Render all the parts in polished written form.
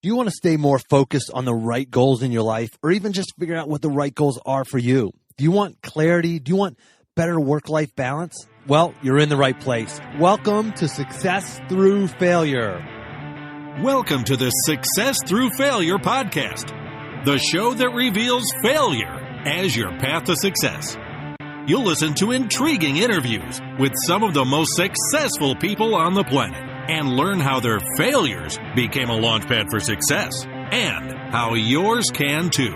Do you want to stay more focused on the right goals in your life, or even just figure out what the right goals are for you? Do you want clarity? Do you want better work-life balance? Well, you're in the right place. Welcome to Success Through Failure. Welcome to the Success Through Failure podcast, the show that reveals failure as your path to success. You'll listen to intriguing interviews with some of the most successful people on the planet and learn how their failures became a launchpad for success and how yours can too.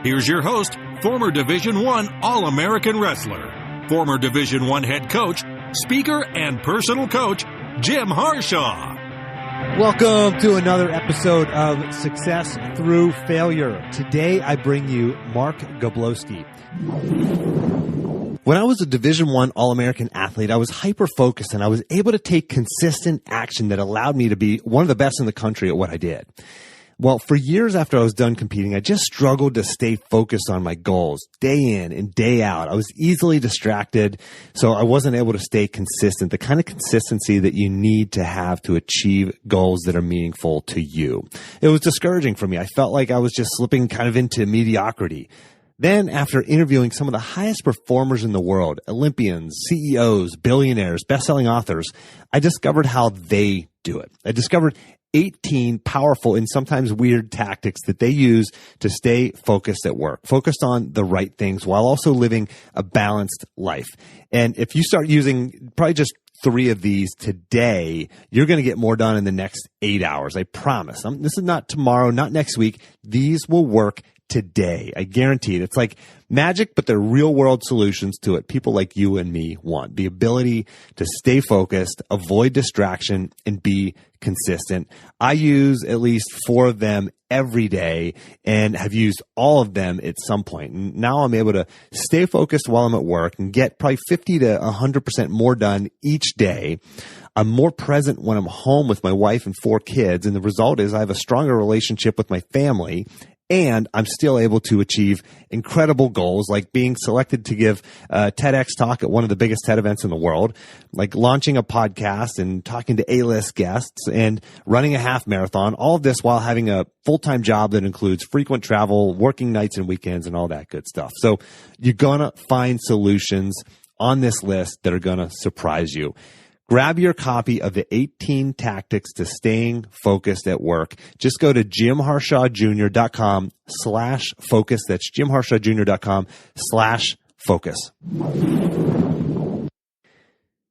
Here's your host, former Division I All-American wrestler, former Division I head coach, speaker, and personal coach, Jim Harshaw. Welcome to another episode of Success Through Failure. Today I bring you Mark Goblowsky. When I was a Division I All-American athlete, I was hyper-focused and I was able to take consistent action that allowed me to be one of the best in the country at what I did. Well, for years after I was done competing, I just struggled to stay focused on my goals day in and day out. I was easily distracted, so I wasn't able to stay consistent, the kind of consistency that you need to have to achieve goals that are meaningful to you. It was discouraging for me. I felt like I was just slipping kind of into mediocrity. Then, after interviewing some of the highest performers in the world, Olympians, CEOs, billionaires, best-selling authors, I discovered how they do it. I discovered 18 powerful and sometimes weird tactics that they use to stay focused at work, focused on the right things while also living a balanced life. And if you start using probably just 3 of these today, you're going to get more done in the next 8 hours. I promise. This is not tomorrow, not next week. These will work today. I guarantee it. It's like magic, but they're real world solutions to it people like you and me want. The ability to stay focused, avoid distraction, and be consistent. I use at least 4 of them every day and have used all of them at some point. And now I'm able to stay focused while I'm at work and get probably 50 to 100% more done each day. I'm more present when I'm home with my wife and 4 kids. And the result is I have a stronger relationship with my family. And I'm still able to achieve incredible goals like being selected to give a TEDx talk at one of the biggest TED events in the world, like launching a podcast and talking to A-list guests and running a half marathon, all of this while having a full-time job that includes frequent travel, working nights and weekends, and all that good stuff. So you're going to find solutions on this list that are going to surprise you. Grab your copy of the 18 Tactics to Staying Focused at Work. Just go to jimharshawjr.com/focus. That's jimharshawjr.com/focus.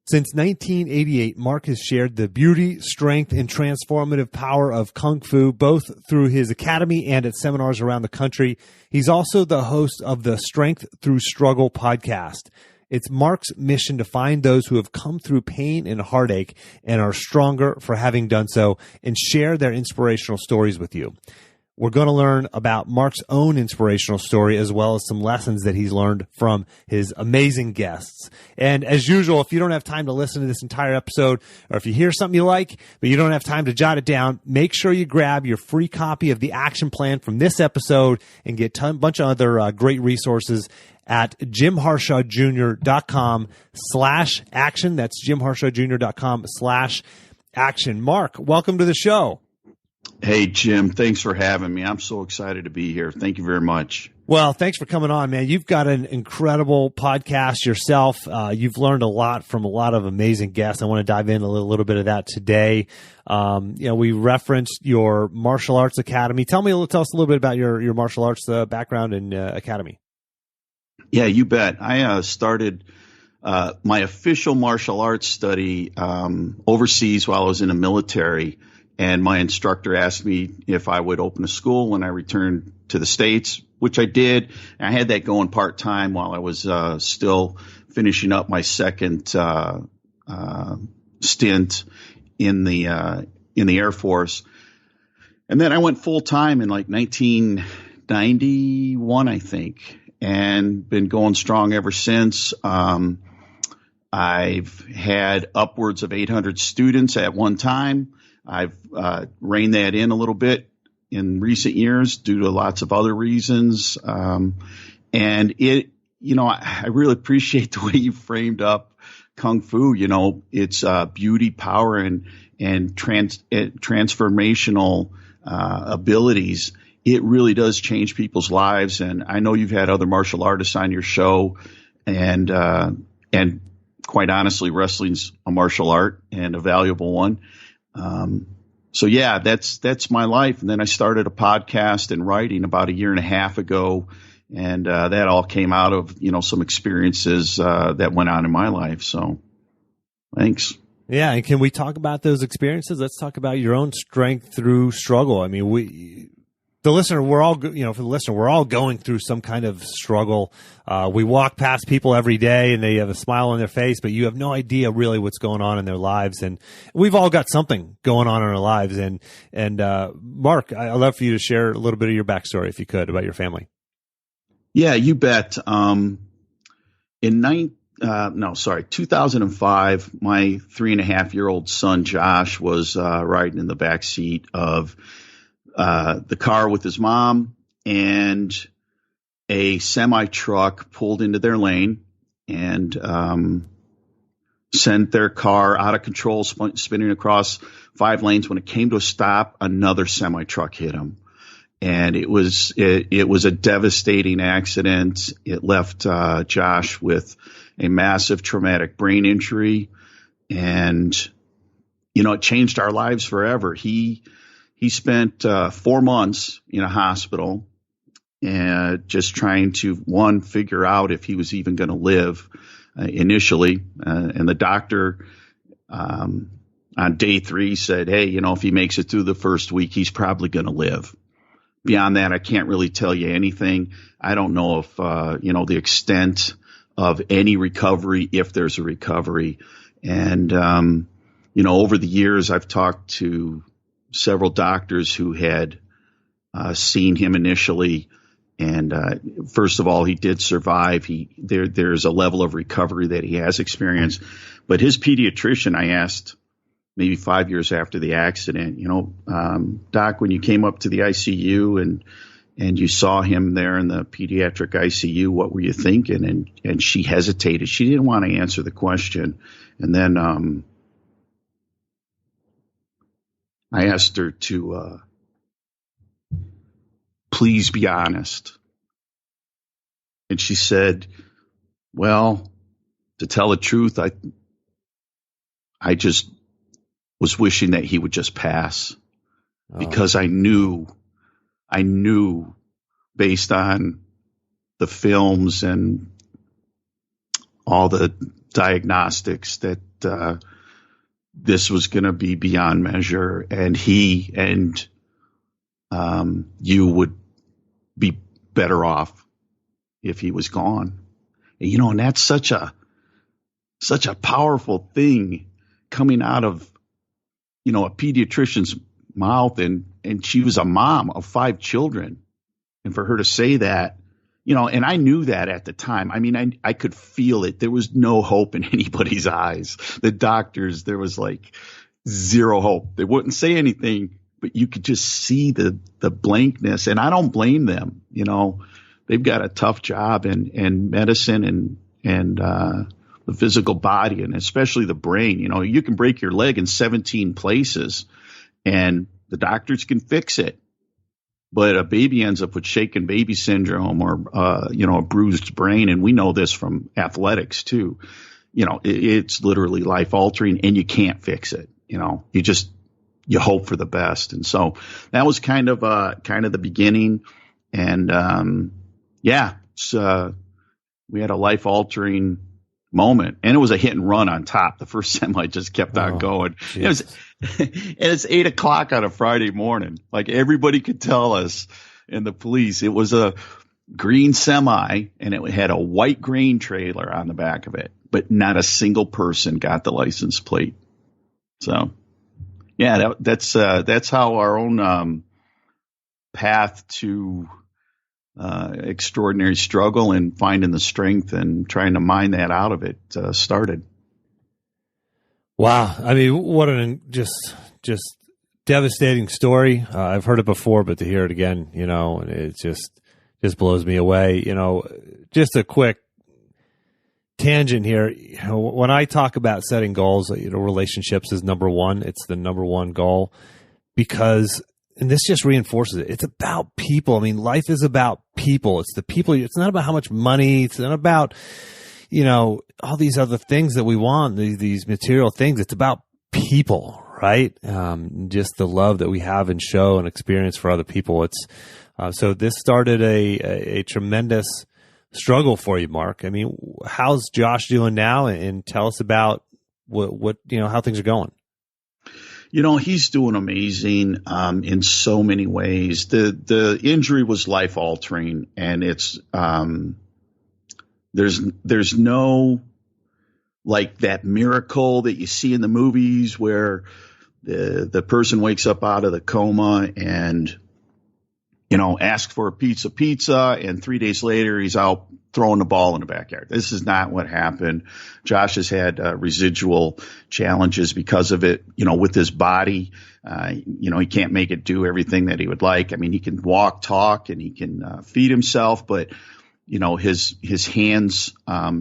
Since 1988, Mark has shared the beauty, strength, and transformative power of Kung Fu, both through his academy and at seminars around the country. He's also the host of the Strength Through Struggle podcast. It's Mark's mission to find those who have come through pain and heartache and are stronger for having done so and share their inspirational stories with you. We're going to learn about Mark's own inspirational story as well as some lessons that he's learned from his amazing guests. And as usual, if you don't have time to listen to this entire episode, or if you hear something you like, but you don't have time to jot it down, make sure you grab your free copy of the action plan from this episode and get a bunch of other great resources at jimharshawjr.com/action. That's jimharshawjr.com/action. Mark, welcome to the show. Hey, Jim, thanks for having me. I'm so excited to be here. Thank you very much. Well, thanks for coming on, man. You've got an incredible podcast yourself. You've learned a lot from a lot of amazing guests. I want to dive in a little bit of that today. We referenced your martial arts academy. Tell us a little bit about your martial arts background and academy. Yeah, you bet. I started my official martial arts study overseas while I was in the military, and my instructor asked me if I would open a school when I returned to the States, which I did. And I had that going part-time while I was still finishing up my second stint in the Air Force. And then I went full-time in like 1991, I think, and been going strong ever since. I've had upwards of 800 students at one time. I've reined that in a little bit in recent years due to lots of other reasons. And I really appreciate the way you framed up Kung Fu. It's beauty, power, and transformational abilities, it really does change people's lives. And I know you've had other martial artists on your show, and quite honestly, wrestling's a martial art and a valuable one. So yeah, that's my life. And then I started a podcast and writing about 1.5 years ago. And that all came out of, some experiences that went on in my life. So thanks. Yeah. And can we talk about those experiences? Let's talk about your own strength through struggle. I mean, for the listener, we're all going through some kind of struggle. We walk past people every day and they have a smile on their face, but you have no idea really what's going on in their lives. And we've all got something going on in our lives. And Mark, I'd love for you to share a little bit of your backstory, if you could, about your family. Yeah, you bet. In 2005, my 3.5-year-old son, Josh, was riding in the back seat of the car with his mom, and a semi truck pulled into their lane and sent their car out of control, spinning across 5 lanes. When it came to a stop, another semi truck hit him. And it was a devastating accident. It left Josh with a massive traumatic brain injury, and it changed our lives forever. He spent 4 months in a hospital, and just trying to figure out if he was even going to live initially. And the doctor on day 3 said, "Hey, if he makes it through the first week, he's probably going to live." Beyond that, I can't really tell you anything. I don't know if, the extent of any recovery, if there's a recovery. And, over the years, I've talked to several doctors who had seen him initially. And first of all, he did survive. There's a level of recovery that he has experienced. But his pediatrician, I asked, maybe 5 years after the accident, Doc, when you came up to the ICU and you saw him there in the pediatric ICU, what were you thinking? And she hesitated. She didn't want to answer the question. And then I asked her to please be honest. And she said, "Well, to tell the truth, I just was wishing that he would just pass, because I knew based on the films and all the diagnostics that this was going to be beyond measure, and he and you would be better off if he was gone." And that's such a powerful thing coming out of a pediatrician's mouth, and she was a mom of 5 children. And for her to say that, and I knew that at the time. I mean, I could feel it. There was no hope in anybody's eyes. The doctors, there was like zero hope. They wouldn't say anything, but you could just see the blankness. And I don't blame them. They've got a tough job in medicine and the physical body, and especially the brain. You can break your leg in 17 places and the doctors can fix it. But a baby ends up with shaken baby syndrome or, a bruised brain. And we know this from athletics too. It's literally life altering, and you can't fix it. You hope for the best. And so that was kind of the beginning. And, we had a life altering moment, and it was a hit and run on top. The first semi just kept on going. And it's 8 o'clock on a Friday morning. Like, everybody could tell us, and the police, it was a green semi, and it had a white grain trailer on the back of it, but not a single person got the license plate. So yeah, that's how our own path to extraordinary struggle and finding the strength and trying to mine that out of it started. Wow. I mean, what an just devastating story. I've heard it before, but to hear it again, it just blows me away. Just a quick tangent here. When I talk about setting goals, relationships is number one. It's the number one goal, because and this just reinforces it. It's about people. I mean, life is about people. It's the people. It's not about how much money. It's not about, all these other things that we want, these material things. It's about people, right? Just the love that we have and show and experience for other people. It's, so this started a tremendous struggle for you, Mark. I mean, how's Josh doing now? And tell us about what how things are going. He's doing amazing in so many ways. The injury was life altering, and it's there's no like that miracle that you see in the movies where the person wakes up out of the coma and asks for a piece of pizza, and 3 days later he's out throwing the ball in the backyard. This is not what happened. Josh has had residual challenges because of it, with his body. He can't make it do everything that he would like. I mean, he can walk, talk, and he can feed himself, but his hands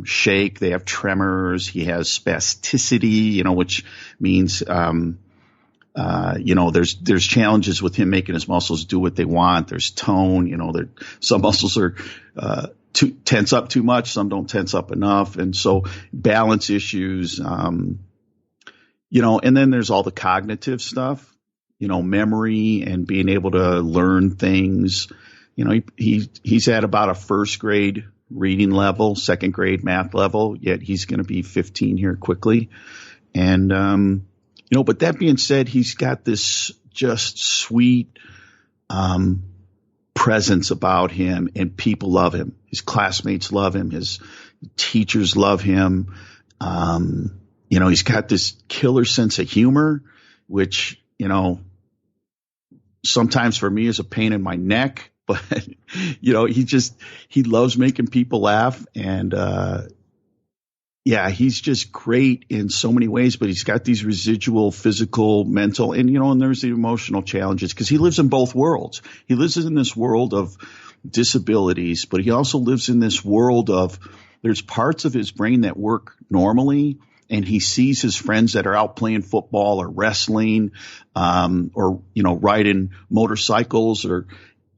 shake. They have tremors. He has spasticity, which means there's challenges with him making his muscles do what they want. There's tone, some muscles are tense up too much, some don't tense up enough. And so balance issues, and then there's all the cognitive stuff, memory and being able to learn things. He's at about a first grade reading level, second grade math level, yet he's going to be 15 here quickly. And, but that being said, he's got this just sweet presence about him, and people love him. His classmates love him. His teachers love him. He's got this killer sense of humor, which, sometimes for me is a pain in my neck. But, he loves making people laugh. And, he's just great in so many ways, but he's got these residual physical, mental, and there's the emotional challenges because he lives in both worlds. He lives in this world of disabilities, but he also lives in this world of there's parts of his brain that work normally, and he sees his friends that are out playing football or wrestling, or riding motorcycles,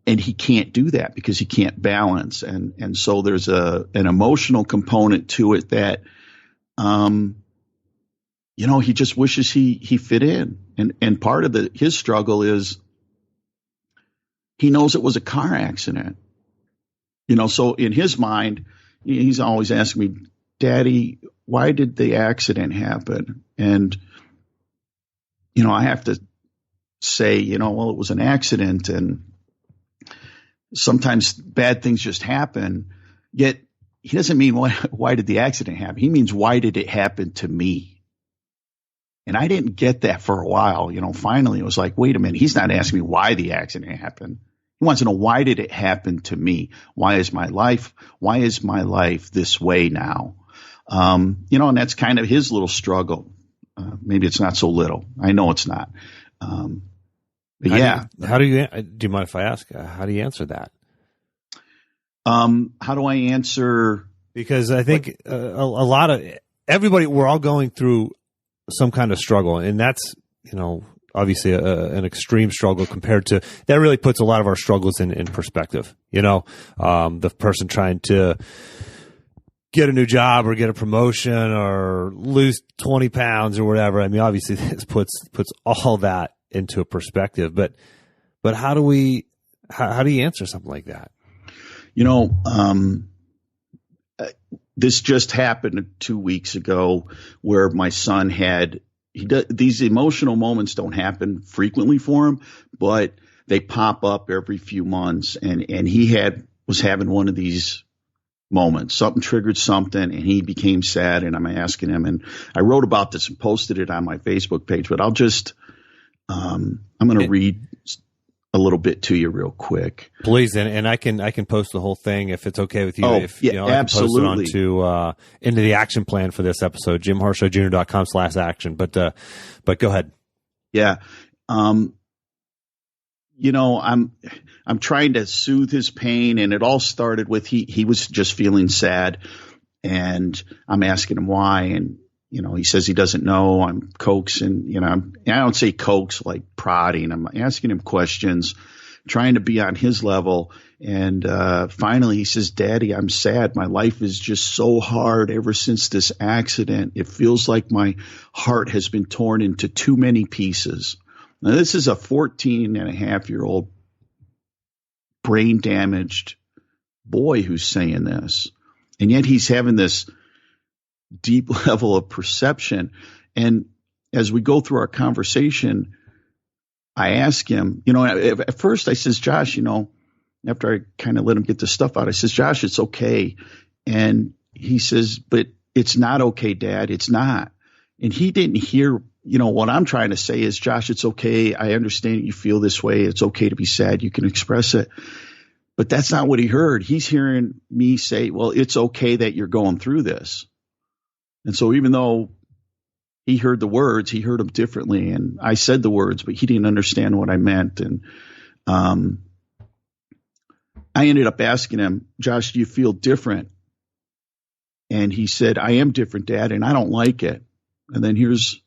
and he can't do that because he can't balance. And so there's an emotional component to it that, he just wishes he fit in. And part of his struggle is he knows it was a car accident. So in his mind, he's always asking me, Daddy, why did the accident happen? And, I have to say, well, it was an accident, and sometimes bad things just happen. Yet he doesn't mean why did the accident happen? He means why did it happen to me? And I didn't get that for a while. Finally it was like, wait a minute. He's not asking me why the accident happened. He wants to know, why did it happen to me? Why is my life this way now? And that's kind of his little struggle. Maybe it's not so little. I know it's not. But do you mind if I ask, how do you answer that? How do I answer? Because I think a lot of everybody, we're all going through some kind of struggle, and that's, obviously an extreme struggle compared to, that really puts a lot of our struggles in perspective. The person trying to get a new job or get a promotion or lose 20 pounds or whatever. I mean, obviously this puts all that into a perspective, but how do you answer something like that? This just happened 2 weeks ago where my son these emotional moments don't happen frequently for him, but they pop up every few months. And he was having one of these moments. Something triggered something, and he became sad. And I'm asking him, and I wrote about this and posted it on my Facebook page, but I'll just, I'm going to read a little bit to you real quick. Please. And I can post the whole thing if it's okay with you. I can absolutely. post it into the action plan for this episode, jimharshawjr.com/action. But go ahead. Yeah. I'm trying to soothe his pain, and it all started with, he was just feeling sad, and I'm asking him why. And, he says he doesn't know. I'm coaxing, I don't say coax like prodding. I'm asking him questions, trying to be on his level. And finally he says, Daddy, I'm sad. My life is just so hard ever since this accident. It feels like my heart has been torn into too many pieces. Now, this is a 14-and-a-half-year-old brain damaged boy who's saying this. And yet he's having this deep level of perception. And as we go through our conversation, I ask him, at first I says, Josh, after I kind of let him get the stuff out, I says, Josh, it's okay. And he says, but it's not okay, Dad. It's not. And he didn't hear, what I'm trying to say is, Josh, it's okay. I understand you feel this way. It's okay to be sad. You can express it. But that's not what he heard. He's hearing me say, well, it's okay that you're going through this. And so even though he heard the words, he heard them differently. And I said the words, but he didn't understand what I meant. And I ended up asking him, Josh, do you feel different? And he said, I am different, Dad, and I don't like it. And then here's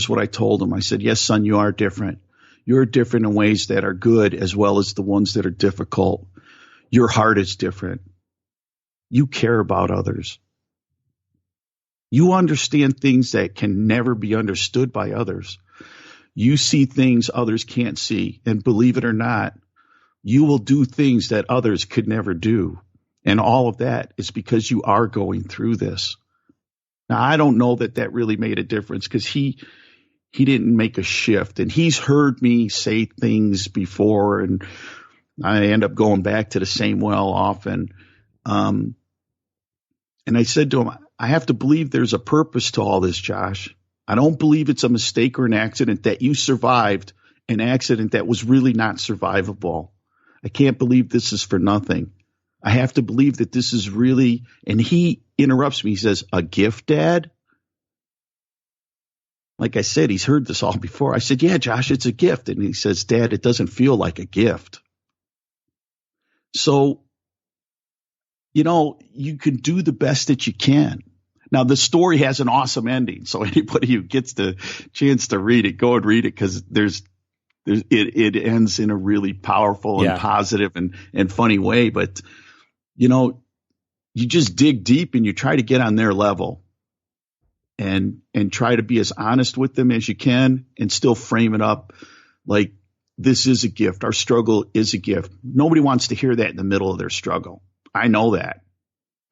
what I told him. I said, yes, son, you are different. You're different in ways that are good as well as the ones that are difficult. Your heart is different. You care about others. You understand things that can never be understood by others. You see things others can't see. And believe it or not, you will do things that others could never do. And all of that is because you are going through this. Now, I don't know that really made a difference because he didn't make a shift. And he's heard me say things before, and I end up going back to the same well often. And I said to him, I have to believe there's a purpose to all this, Josh. I don't believe it's a mistake or an accident that you survived an accident that was really not survivable. I can't believe this is for nothing. I have to believe that this is really, and he interrupts me. He says, a gift, Dad? Like I said, he's heard this all before. I said, yeah, Josh, it's a gift. And he says, Dad, it doesn't feel like a gift. So, you can do the best that you can. Now, the story has an awesome ending. So anybody who gets the chance to read it, go and read it, because it ends in a really powerful and positive and funny way. But, you just dig deep and you try to get on their level and try to be as honest with them as you can and still frame it up like this is a gift. Our struggle is a gift. Nobody wants to hear that in the middle of their struggle. I know that.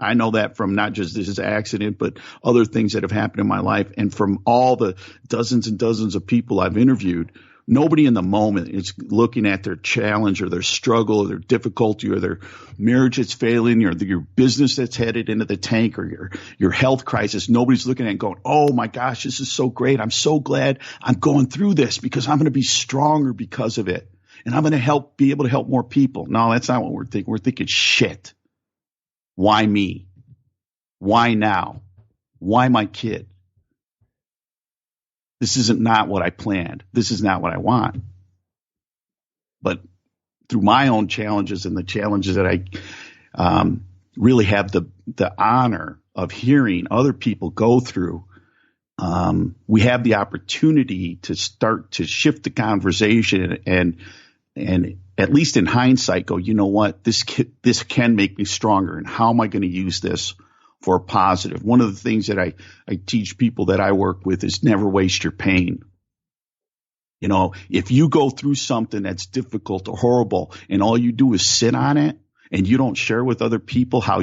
I know that from not just this accident, but other things that have happened in my life. And from all the dozens and dozens of people I've interviewed, nobody in the moment is looking at their challenge or their struggle or their difficulty or their marriage that's failing or your business that's headed into the tank or your health crisis. Nobody's looking at it and going, oh my gosh, this is so great. I'm so glad I'm going through this because I'm going to be stronger because of it. And I'm going to be able to help more people. No, that's not what we're thinking. We're thinking, shit. Why me? Why now? Why my kid? This isn't not what I planned. This is not what I want. But through my own challenges and the challenges that I really have the honor of hearing other people go through, we have the opportunity to start to shift the conversation and at least in hindsight go, you know what, this can make me stronger. And how am I going to use this for a positive? One of the things that I teach people that I work with is never waste your pain. If you go through something that's difficult or horrible and all you do is sit on it and you don't share with other people how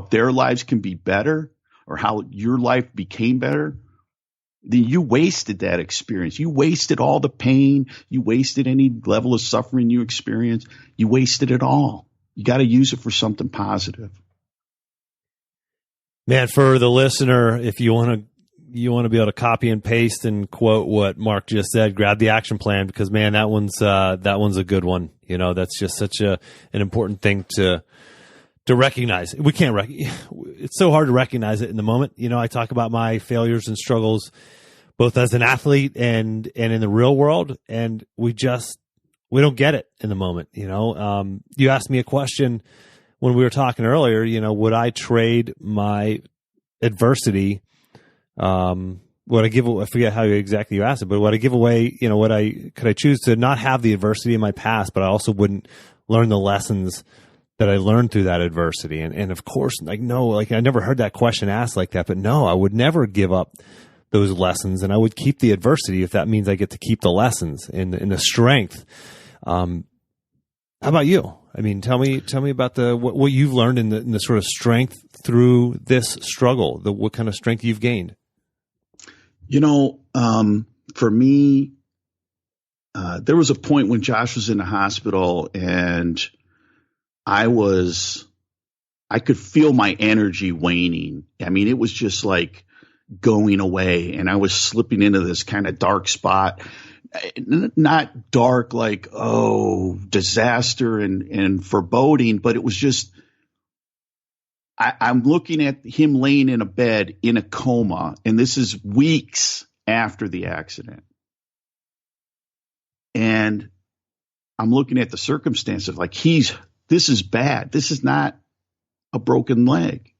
their lives can be better or how your life became better, then you wasted that experience. You wasted all the pain. You wasted any level of suffering you experienced. You wasted it all. You got to use it for something positive. Man, for the listener, if you want to be able to copy and paste and quote what Mark just said, grab the action plan, because man, that one's a good one. That's just such an important thing to recognize. We can't it's so hard to recognize it in the moment. I talk about my failures and struggles both as an athlete and in the real world, and we don't get it in the moment. You asked me a question when we were talking earlier, would I trade my adversity Would I give? I forget how exactly you asked it, but would I give away? Could I choose to not have the adversity in my past, but I also wouldn't learn the lessons that I learned through that adversity? And of course, I never heard that question asked like that, but no, I would never give up those lessons, and I would keep the adversity if that means I get to keep the lessons and the strength. How about you? I mean, tell me about what you've learned in the sort of strength through this struggle. What kind of strength you've gained? For me, there was a point when Josh was in the hospital and I could feel my energy waning. I mean, it was just like going away, and I was slipping into this kind of dark spot. Not dark like, oh, disaster and foreboding, but it was just, I'm looking at him laying in a bed in a coma, and this is weeks after the accident. And I'm looking at the circumstances like this is bad. This is not a broken leg.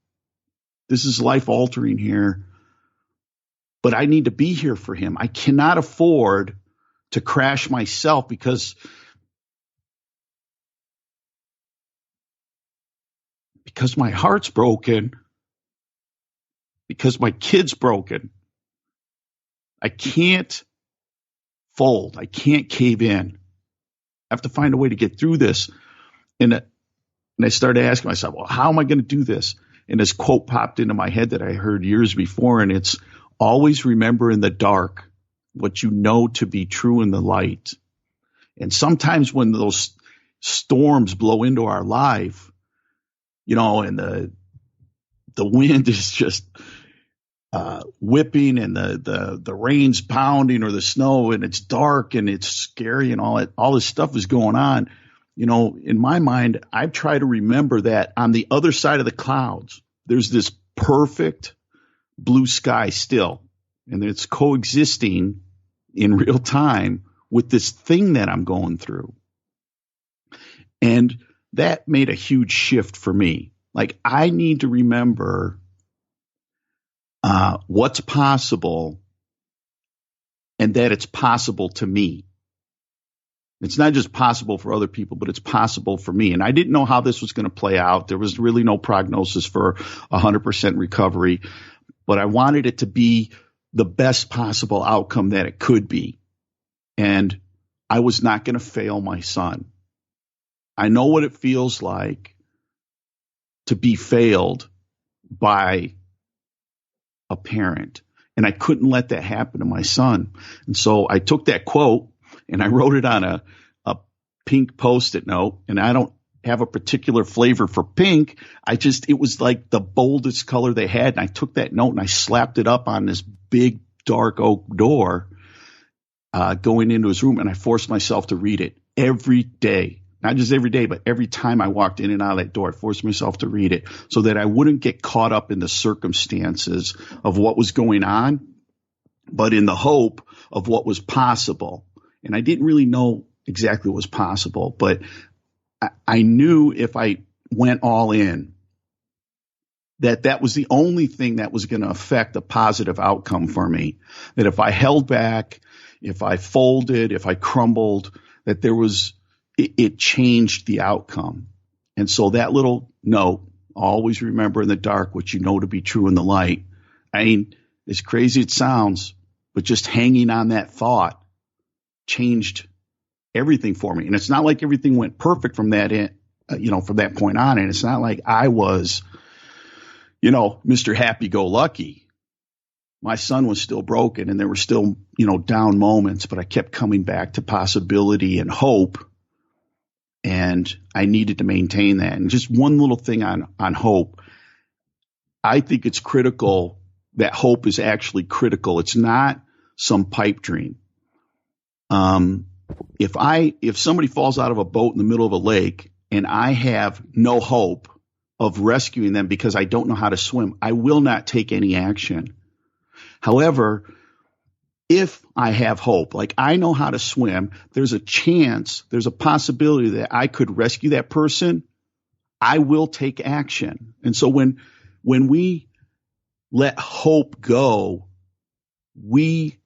This is life altering here. But I need to be here for him. I cannot afford to crash myself because my heart's broken, because my kid's broken. I can't fold. I can't cave in. I have to find a way to get through this. And I started asking myself, well, how am I going to do this? And this quote popped into my head that I heard years before, and it's, always remember in the dark what you know to be true in the light. And sometimes when those storms blow into our life, and the wind is just whipping, and the rain's pounding, or the snow, and it's dark and it's scary, and all this stuff is going on. In my mind, I try to remember that on the other side of the clouds, there's this perfect blue sky still, and it's coexisting in real time with this thing that I'm going through. And that made a huge shift for me. Like, I need to remember what's possible, and that it's possible to me. It's not just possible for other people, but it's possible for me. And I didn't know how this was going to play out. There was really no prognosis for 100% recovery, but I wanted it to be the best possible outcome that it could be. And I was not going to fail my son. I know what it feels like to be failed by a parent, and I couldn't let that happen to my son. And so I took that quote and I wrote it on a pink Post-it note, and I don't have a particular flavor for pink. It was like the boldest color they had. And I took that note and I slapped it up on this big dark oak door going into his room. And I forced myself to read it every day, not just every day, but every time I walked in and out of that door. I forced myself to read it so that I wouldn't get caught up in the circumstances of what was going on, but in the hope of what was possible. And I didn't really know exactly what was possible, but I knew if I went all in, that was the only thing that was going to affect a positive outcome for me. That if I held back, if I folded, if I crumbled, that it changed the outcome. And so that little note, always remember in the dark what you know to be true in the light. I mean, as crazy it sounds, but just hanging on that thought changed everything for me. And it's not like everything went perfect from that from that point on. And it's not like I was, Mr. Happy-go-lucky. My son was still broken, and there were still, down moments, but I kept coming back to possibility and hope. And I needed to maintain that. And just one little thing on hope. I think it's critical that hope is actually critical. It's not some pipe dream. If somebody falls out of a boat in the middle of a lake and I have no hope of rescuing them because I don't know how to swim, I will not take any action. However, if I have hope, like I know how to swim, there's a chance, there's a possibility that I could rescue that person, I will take action. And so when we let hope go, we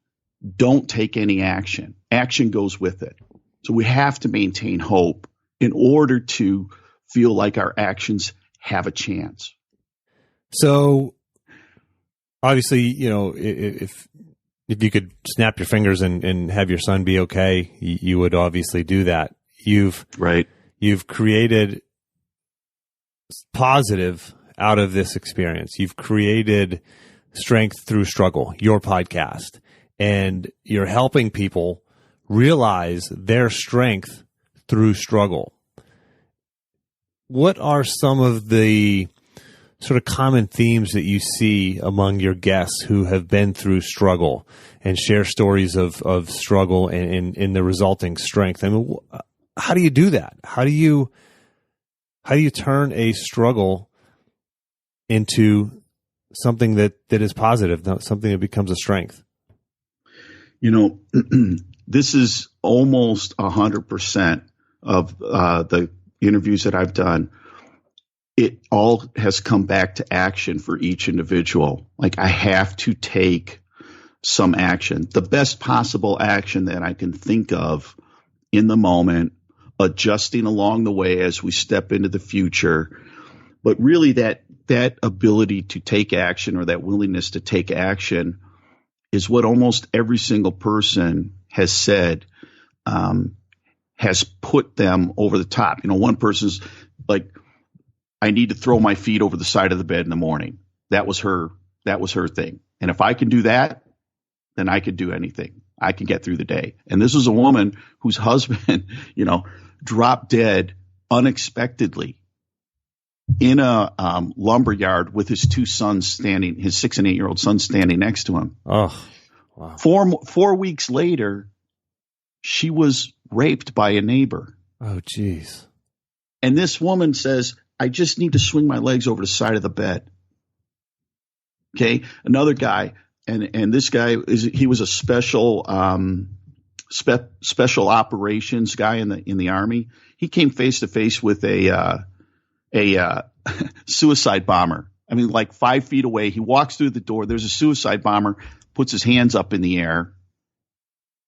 don't take any action. Action goes with it. So we have to maintain hope in order to feel like our actions have a chance. So obviously, if you could snap your fingers and have your son be okay, you would obviously do that. You've created positive out of this experience. You've created strength through struggle, your podcast, and you're helping people realize their strength through struggle. What are some of the sort of common themes that you see among your guests who have been through struggle and share stories of struggle and in the resulting strength? I mean, how do you do that? How do you turn a struggle into something that is positive, something that becomes a strength? This is almost 100% of the interviews that I've done. It all has come back to action for each individual. Like, I have to take some action, the best possible action that I can think of in the moment, adjusting along the way as we step into the future. But really that ability to take action, or that willingness to take action, is what almost every single person has said has put them over the top. One person's like, I need to throw my feet over the side of the bed in the morning. That was her thing. And if I can do that, then I could do anything. I can get through the day. And this is a woman whose husband, dropped dead unexpectedly in a lumber yard with his two sons standing, his 6 and 8 year old son standing next to him. Oh, wow. 4 weeks later, she was raped by a neighbor. Oh, geez. And this woman says, I just need to swing my legs over the side of the bed. Okay. Another guy, and this guy he was a special operations guy in the Army. He came face to face with a suicide bomber. I mean, like 5 feet away, he walks through the door. There's a suicide bomber, puts his hands up in the air,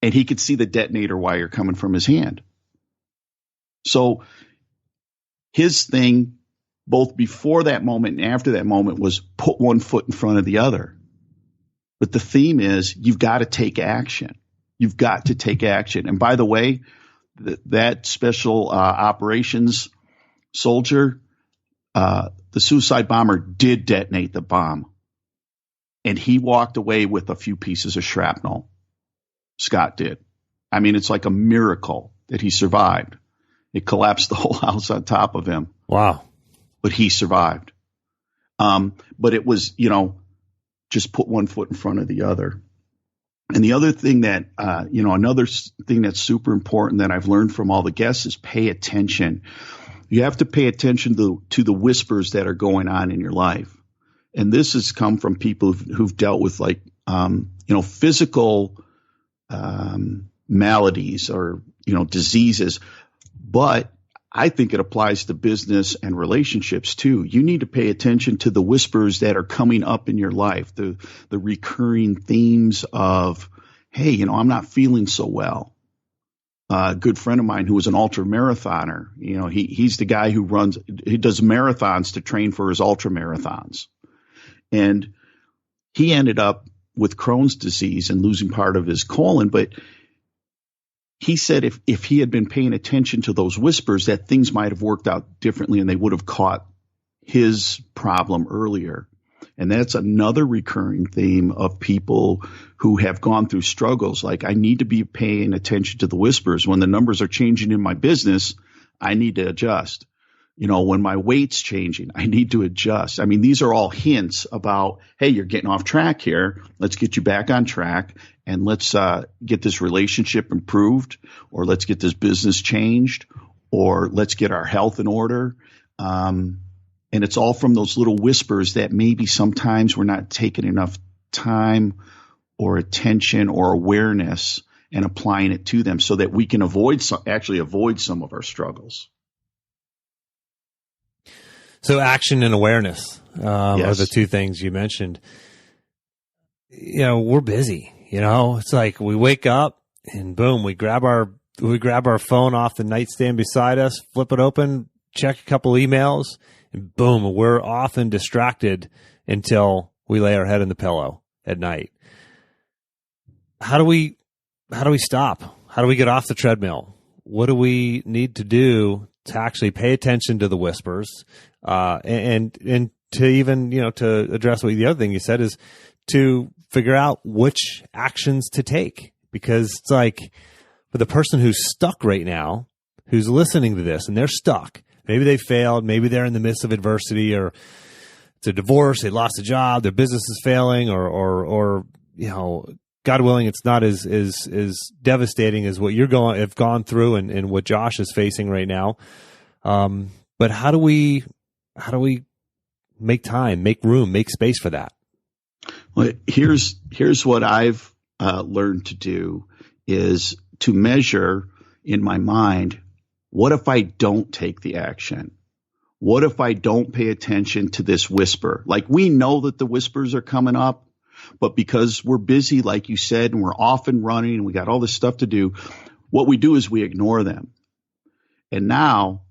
and he could see the detonator wire coming from his hand. So his thing, both before that moment and after that moment, was put one foot in front of the other. But the theme is, you've got to take action. You've got to take action. And by the way, that special operations soldier, the suicide bomber did detonate the bomb. And he walked away with a few pieces of shrapnel. Scott did. I mean, it's like a miracle that he survived. It collapsed the whole house on top of him. Wow. But he survived. But it was, just put one foot in front of the other. And the other thing that, another thing that's super important that I've learned from all the guests is pay attention. You have to pay attention to the whispers that are going on in your life. And this has come from people who've dealt with physical maladies or, diseases. But I think it applies to business and relationships too. You need to pay attention to the whispers that are coming up in your life, the recurring themes of, hey, I'm not feeling so well. A good friend of mine who was an ultra marathoner, he's the guy who does marathons to train for his ultra marathons. And he ended up with Crohn's disease and losing part of his colon. But he said if he had been paying attention to those whispers, that things might have worked out differently and they would have caught his problem earlier. And that's another recurring theme of people who have gone through struggles. Like, I need to be paying attention to the whispers. When the numbers are changing in my business, I need to adjust. When my weight's changing, I need to adjust. I mean, these are all hints about, hey, you're getting off track here. Let's get you back on track, and let's get this relationship improved, or let's get this business changed, or let's get our health in order. And it's all from those little whispers that maybe sometimes we're not taking enough time or attention or awareness and applying it to them so that we can avoid some of our struggles. So action and awareness are Yes. the two things you mentioned. We're busy. It's like we wake up and boom, we grab our phone off the nightstand beside us, flip it open, check a couple emails, and boom, we're off and distracted until we lay our head in the pillow at night. How do we stop? How do we get off the treadmill? What do we need to do to actually pay attention to the whispers? And to even, to address what the other thing you said is to figure out which actions to take, because it's like for the person who's stuck right now, who's listening to this and they're stuck, maybe they failed, maybe they're in the midst of adversity, or it's a divorce, they lost a job, their business is failing, or God willing, it's not as devastating as what have gone through and what Josh is facing right now. But how do we make time, make room, make space for that? Well, here's what I've learned to do is to measure in my mind, what if I don't take the action? What if I don't pay attention to this whisper? Like, we know that the whispers are coming up, but because we're busy, like you said, and we're off and running and we got all this stuff to do, what we do is we ignore them. And now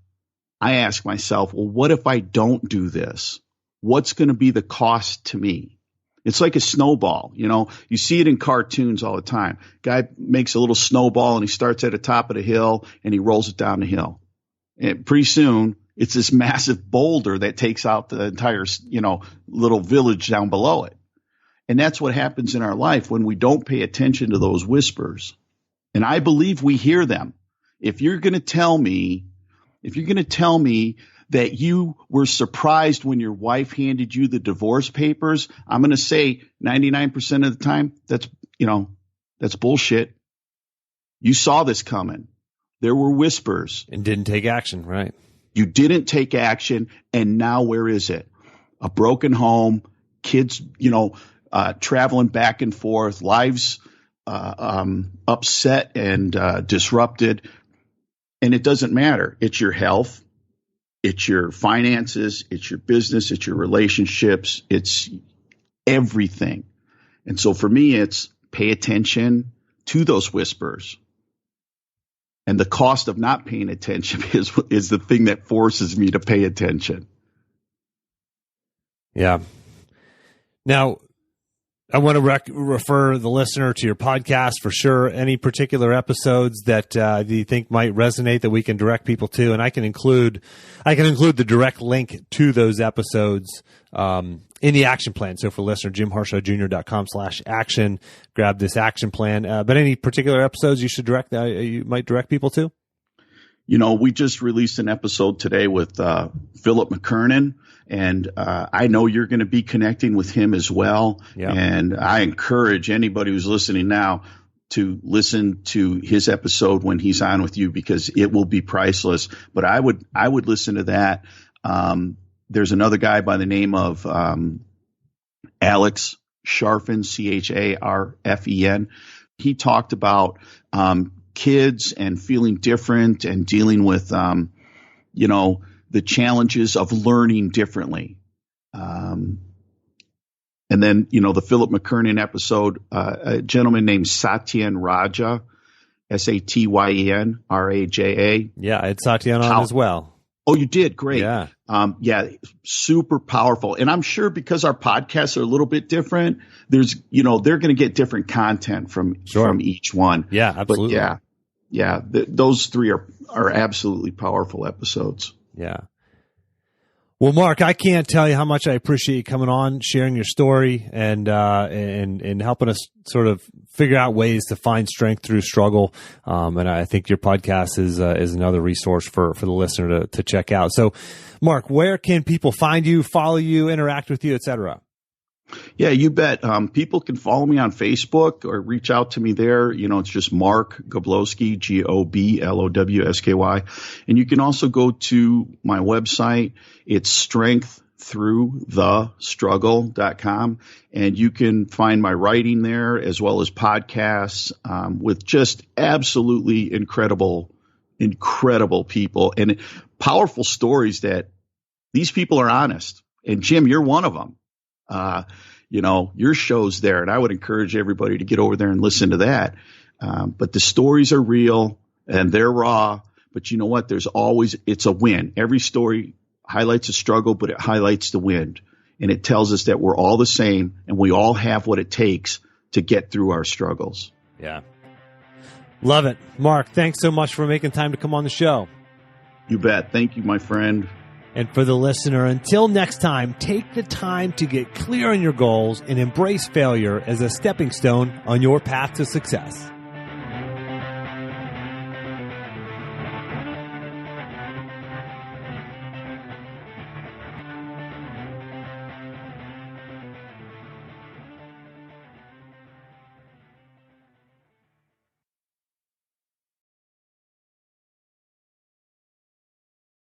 I ask myself, well, what if I don't do this? What's going to be the cost to me? It's like a snowball. You see it in cartoons all the time. Guy makes a little snowball and he starts at the top of the hill and he rolls it down the hill. And pretty soon it's this massive boulder that takes out the entire, little village down below it. And that's what happens in our life when we don't pay attention to those whispers. And I believe we hear them. If you're going to tell me that you were surprised when your wife handed you the divorce papers, I'm going to say 99% of the time, that's bullshit. You saw this coming. There were whispers. And didn't take action, right? You didn't take action. And now where is it? A broken home, kids, traveling back and forth, lives upset and disrupted. And it doesn't matter. It's your health. It's your finances. It's your business. It's your relationships. It's everything. And so for me, it's pay attention to those whispers. And the cost of not paying attention is the thing that forces me to pay attention. Yeah. Now, I want to refer the listener to your podcast for sure. Any particular episodes that you think might resonate that we can direct people to, and I can include the direct link to those episodes in the action plan. So for listener, jimharshawjr.com/action, grab this action plan. But any particular episodes you should you might direct people to? We just released an episode today with Philip McKernan. And I know you're going to be connecting with him as well. Yeah. And I encourage anybody who's listening now to listen to his episode when he's on with you, because it will be priceless. But I would listen to that. There's another guy by the name of Alex Charfen, Charfen. He talked about kids and feeling different and dealing with the challenges of learning differently. And then, the Philip McKernan episode, a gentleman named Satyen Raja, Satyen Raja. Yeah, I had Satyen on as well. Oh, you did? Great. Yeah. Super powerful. And I'm sure because our podcasts are a little bit different, there's, they're going to get different content from each one. Yeah, absolutely. But those three are absolutely powerful episodes. Yeah. Well, Mark, I can't tell you how much I appreciate you coming on, sharing your story, and helping us sort of figure out ways to find strength through struggle. And I think your podcast is another resource for the listener to check out. So, Mark, where can people find you, follow you, interact with you, et cetera? Yeah, you bet. People can follow me on Facebook or reach out to me there. It's just Mark Goblowsky, Goblowsky. And you can also go to my website. It's strengththroughthestruggle.com. And you can find my writing there as well as podcasts with just absolutely incredible people and powerful stories that these people are honest. And Jim, you're one of them. Your show's there, and I would encourage everybody to get over there and listen to that. But the stories are real and they're raw. But you know what? It's a win. Every story highlights a struggle, but it highlights the win. And it tells us that we're all the same and we all have what it takes to get through our struggles. Yeah. Love it. Mark, thanks so much for making time to come on the show. You bet. Thank you, my friend. And for the listener, until next time, take the time to get clear on your goals and embrace failure as a stepping stone on your path to success.